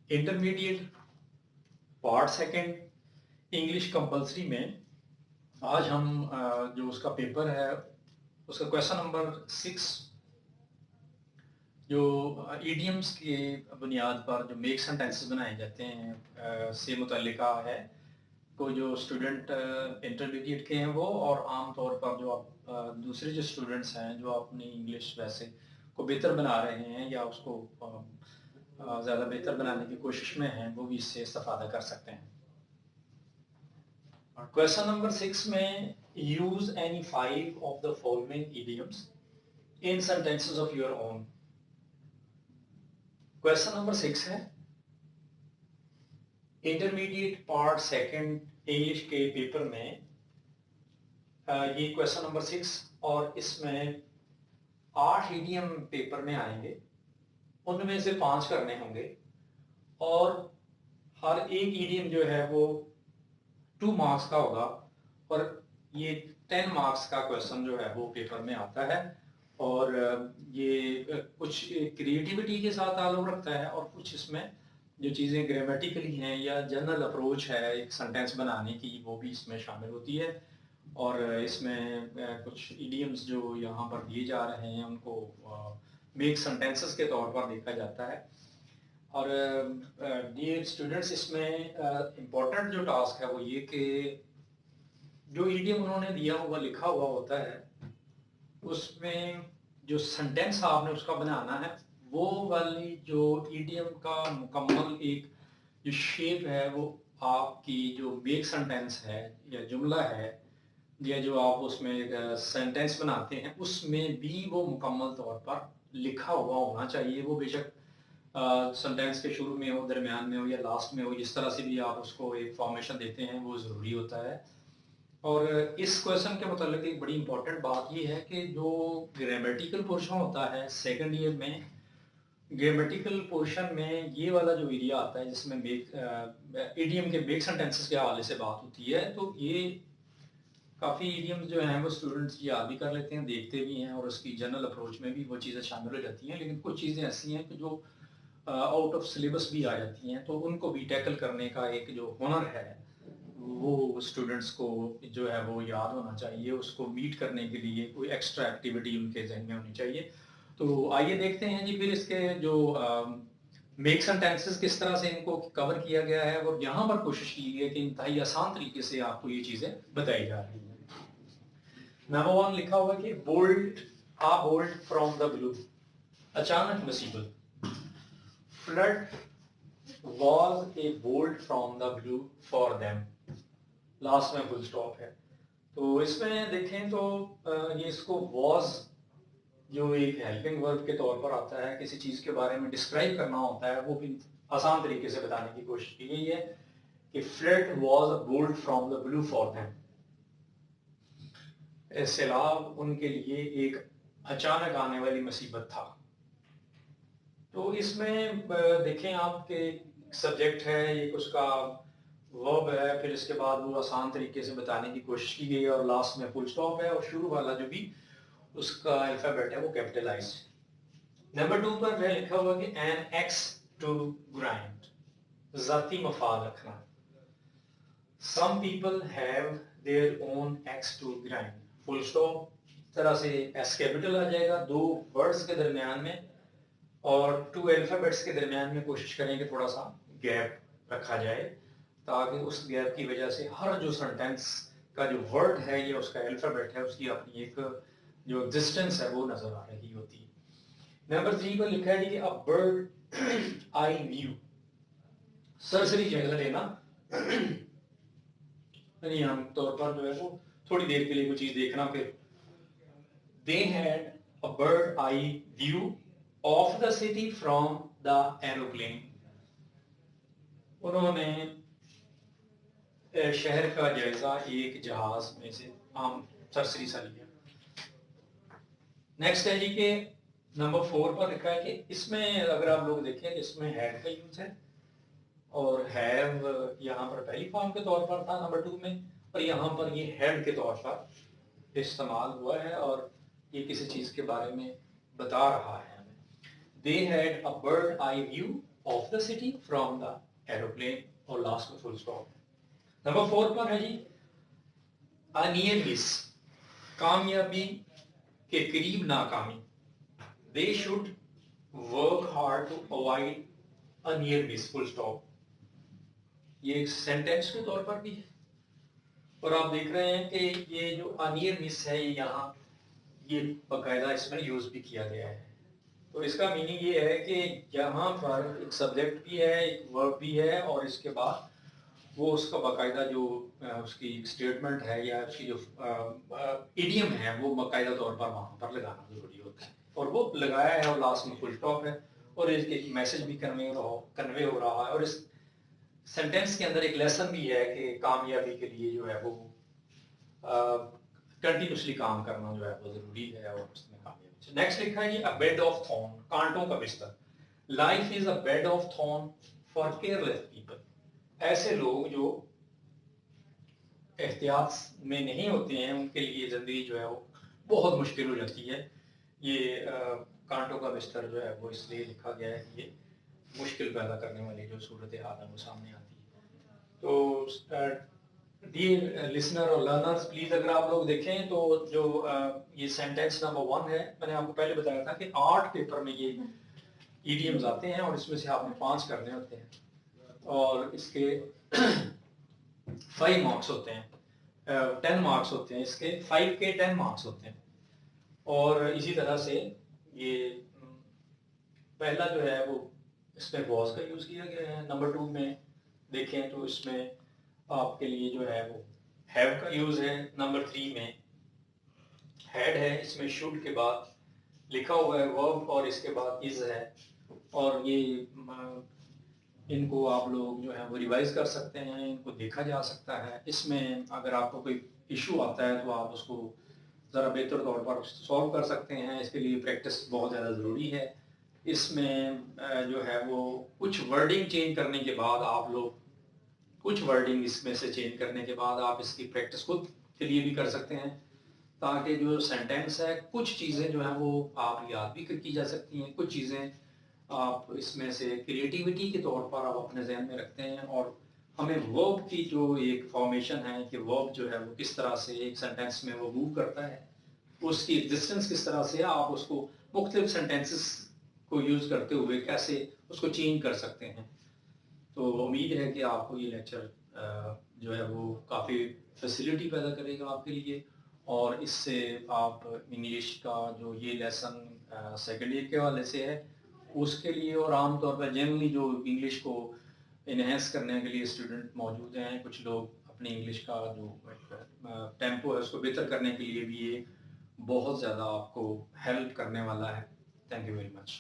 Intermediate part second English compulsory में आज हम जो उसका पेपर है उसका क्वेश्चन नंबर 6 जो ईडियम्स की बुनियाद पर जो मेक सेंटेंसेस बनाए जाते हैं से मुतल्लिका है को जो स्टूडेंट इंटरमीडिएट के हैं वो और आम तौर पर जो आप दूसरे जो स्टूडेंट्स हैं जो अपनी इंग्लिश वैसे को बेहतर बना रहे हैं या उसको ज़्यादा बेहतर बनाने की कोशिश में हैं वो भी इससे इस्तेफादा कर सकते हैं। क्वेश्चन नंबर 6 में use any 5 of the following idioms in sentences of your own. Question number 6 है इंटरमीडिएट पार्ट सेकंड इंग्लिश के पेपर में ये क्वेश्चन नंबर 6 और इसमें 8 इडियम पेपर में आएंगे, उनमें से 5 करने होंगे और हर एक इडियम जो है वो 2 मार्क्स का होगा और ये 10 मार्क्स का क्वेश्चन जो है वो पेपर में आता है और ये कुछ क्रिएटिविटी के साथ ताल्लुक रखता है और कुछ इसमें जो चीज़ें ग्रामेटिकली हैं या जनरल अप्रोच है एक सेंटेंस बनाने की वो भी इसमें शामिल होती है और इसमें कुछ इडियम्स जो यहाँ पर दिए जा रहे हैं उनको मेक सेंटेंसेस के तौर पर देखा जाता है। और डियर स्टूडेंट्स इसमें इम्पोर्टेंट जो टास्क है वो ये कि जो ईडियम उन्होंने दिया हुआ लिखा हुआ होता है उसमें जो सेंटेंस आपने उसका बनाना है वो वाली जो ईडियम का मुकम्मल एक जो शेप है वो आपकी जो मेक सेंटेंस है या जुमला है या जो आप उसमें सेंटेंस बनाते हैं उसमें भी वो मुकम्मल तौर पर लिखा हुआ होना चाहिए। वो बेशक सेंटेंस के शुरू में हो, दरमियान में हो या लास्ट में हो, जिस तरह से भी आप उसको एक फॉर्मेशन देते हैं वो ज़रूरी होता है। और इस क्वेश्चन के मतलब एक बड़ी इंपॉर्टेंट बात ये है कि जो ग्रामेटिकल पोर्शन होता है सेकंड ईयर में, ग्रामेटिकल पोर्शन में ये वाला जो एरिया आता है जिसमें इडियम के मेक सेंटेंसेस के हवाले से बात होती है, तो ये काफ़ी इडियम्स जो हैं वो स्टूडेंट्स याद भी कर लेते हैं, देखते भी हैं और उसकी जनरल अप्रोच में भी वो चीज़ें शामिल हो जाती हैं। लेकिन कुछ चीज़ें ऐसी हैं कि जो आउट ऑफ सिलेबस भी आ जाती हैं, तो उनको भी टैकल करने का एक जो हुनर है वो स्टूडेंट्स को जो है वो याद होना चाहिए। उसको मीट करने के लिए कोई एक्स्ट्रा एक्टिविटी उनके जहन में होनी चाहिए। तो आइए देखते हैं जी फिर इसके जो मेक सेंटेंसेस किस तरह से इनको कवर किया गया है और यहाँ पर कोशिश की गई है कि इंतहाई आसान तरीके से आपको ये चीज़ें बताई जा रही हैं। नंबर 1 लिखा हुआ कि बोल्ट फ्रॉम द ब्लू, अचानक मुसीबत। Flood was a bolt from the blue for them, last में फुल स्टॉप है। तो इसमें देखें तो ये इसको was जो एक हेल्पिंग वर्ब के तौर पर आता है, किसी चीज के बारे में डिस्क्राइब करना होता है, वो भी आसान तरीके से बताने की कोशिश की गई है कि flood was a bolt from the blue for them, सैलाब उनके लिए एक अचानक आने वाली मुसीबत था। तो इसमें देखें आपके सब्जेक्ट है, एक उसका वर्ब है, फिर इसके बाद वो आसान तरीके से बताने की कोशिश की गई है और लास्ट में फुल स्टॉप है और शुरू वाला जो भी उसका अल्फाबेट है वो कैपिटलाइज्ड। नंबर 2 पर वह लिखा हुआ कि एन एक्स टू ग्राइंड, जाती मफाद रखना। Some people have their own axe to grind, full stop तरह से एस कैपिटल आ जाएगा दो वर्ड्स के दरमियान में और 2 अल्फाबेट्स के दरमियान में कोशिश करें कि थोड़ा सा गैप रखा जाए ताकि उस गैप की वजह से हर जो सेंटेंस का जो वर्ड है या उसका अल्फाबेट है उसकी अपनी एक जो एग्जिस्टेंस है वो नजर आ रही होती है। नंबर 3 पर लिखा है कि अ बर्ड आई व्यू, सरसरी जगह लेना यानी आम तौर पर जो है वो थोड़ी देर के लिए कोई चीज देखना। फिर they had a bird eye view of the city from the aeroplane, उन्होंने शहर का जायजा एक जहाज में से आम सरसरी सा लिया। नेक्स्ट है जी के नंबर 4 पर लिखा है कि इसमें अगर आप लोग देखें इसमें हैड का यूज है और हैव यहाँ पर पहली फॉर्म के तौर पर था नंबर 2 में और यहाँ पर ये हैड के तौर पर इस्तेमाल हुआ है और ये किसी चीज के बारे में बता रहा है हमें। They had a bird eye view of the city from the aeroplane, और लास्ट में फुल स्टॉप। नंबर 4 पर है जी अ नियर मिस, कामयाबी के करीब नाकामी। They should work hard to avoid a near miss, full stop. ये एक सेंटेंस के तौर पर भी है, और आप देख रहे हैं कि ये जो अनियर मिस है यहाँ ये बाकायदा इसमें यूज भी किया गया है। तो इसका मीनिंग ये है कि यहाँ पर एक सब्जेक्ट भी है, एक वर्ब भी है, और इसके बाद वो उसका बाकायदा जो उसकी स्टेटमेंट है या उसकी जो इडियम है वो बाकायदा तौर पर वहाँ पर लगाना जरूरी होता है, और वो लगाया है और लास्ट में फुल स्टॉप है, और एक मैसेज भी कन्वे हो रहा है। और इस सेंटेंस के अंदर एक लेसन भी है कि कामयाबी के लिए जो है वो कंटिन्यूसली काम करना जो है वो जरूरी है, और उसमें कामयाबी। नेक्स्ट लिखा है अ बेड ऑफ थॉर्न, कांटों का बिस्तर। Life is a bed of thorn for careless people. ऐसे लोग जो एहतियात में नहीं होते हैं उनके लिए जिंदगी जो है वो बहुत मुश्किल हो जाती है। ये कांटों का बिस्तर जो है वो इसलिए लिखा गया है कि ये मुश्किल पैदा करने वाली जो सूरत हाल है वो सामने आती है। तो डियर लिसनर और लर्नर्स, प्लीज अगर आप लोग देखें तो जो ये सेंटेंस नंबर 1 है, मैंने आपको पहले बताया था कि 8 पेपर में ये ईडियम्स आते हैं, और इसमें से आपने 5 करने होते हैं, और इसके 5 मार्क्स होते हैं, 10 मार्क्स होते हैं, इसके 5 के 10 मार्क्स होते हैं। और इसी तरह से ये पहला जो है वो इसमें वॉज का यूज किया गया है। नंबर 2 में देखें तो इसमें आपके लिए जो है वो हैव का यूज है। नंबर 3 में हैड है, इसमें शुड के बाद लिखा हुआ है वर्ब, और इसके बाद इज है। और ये इनको आप लोग जो है वो रिवाइज कर सकते हैं, इनको देखा जा सकता है। इसमें अगर आपको कोई इशू आता है तो आप उसको ज़रा बेहतर तौर पर सॉल्व कर सकते हैं। इसके लिए प्रैक्टिस बहुत ज़्यादा ज़रूरी है। इसमें जो है वो कुछ वर्डिंग चेंज करने के बाद आप लोग कुछ वर्डिंग इसमें से चेंज करने के बाद आप इसकी प्रैक्टिस खुद के लिए भी कर सकते हैं, ताकि जो सेंटेंस है कुछ चीज़ें जो है वो आप याद भी की जा सकती हैं, कुछ चीज़ें आप इसमें से क्रिएटिविटी के तौर पर आप अपने जहन में रखते हैं। और हमें वर्ब की जो एक फॉर्मेशन है कि वर्ब जो है वो किस तरह से एक सेंटेंस में वो मूव करता है, उसकी एग्जिस्टेंस किस तरह से, आप उसको मुख्तलिफ सेंटेंसेस को यूज़ करते हुए कैसे उसको चेंज कर सकते हैं। तो उम्मीद है कि आपको ये लेक्चर जो है वो काफ़ी फैसिलिटी पैदा करेगा आपके लिए, और इससे आप इंग्लिश का जो ये लेसन सेकेंड ईयर के हवाले से है उसके लिए, और आमतौर पर जनरली जो इंग्लिश को इन्हेंस करने के लिए स्टूडेंट मौजूद हैं, कुछ लोग अपनी इंग्लिश का जो टेम्पो है उसको बेहतर करने के लिए भी ये बहुत ज़्यादा आपको हेल्प करने वाला है। Thank you very much.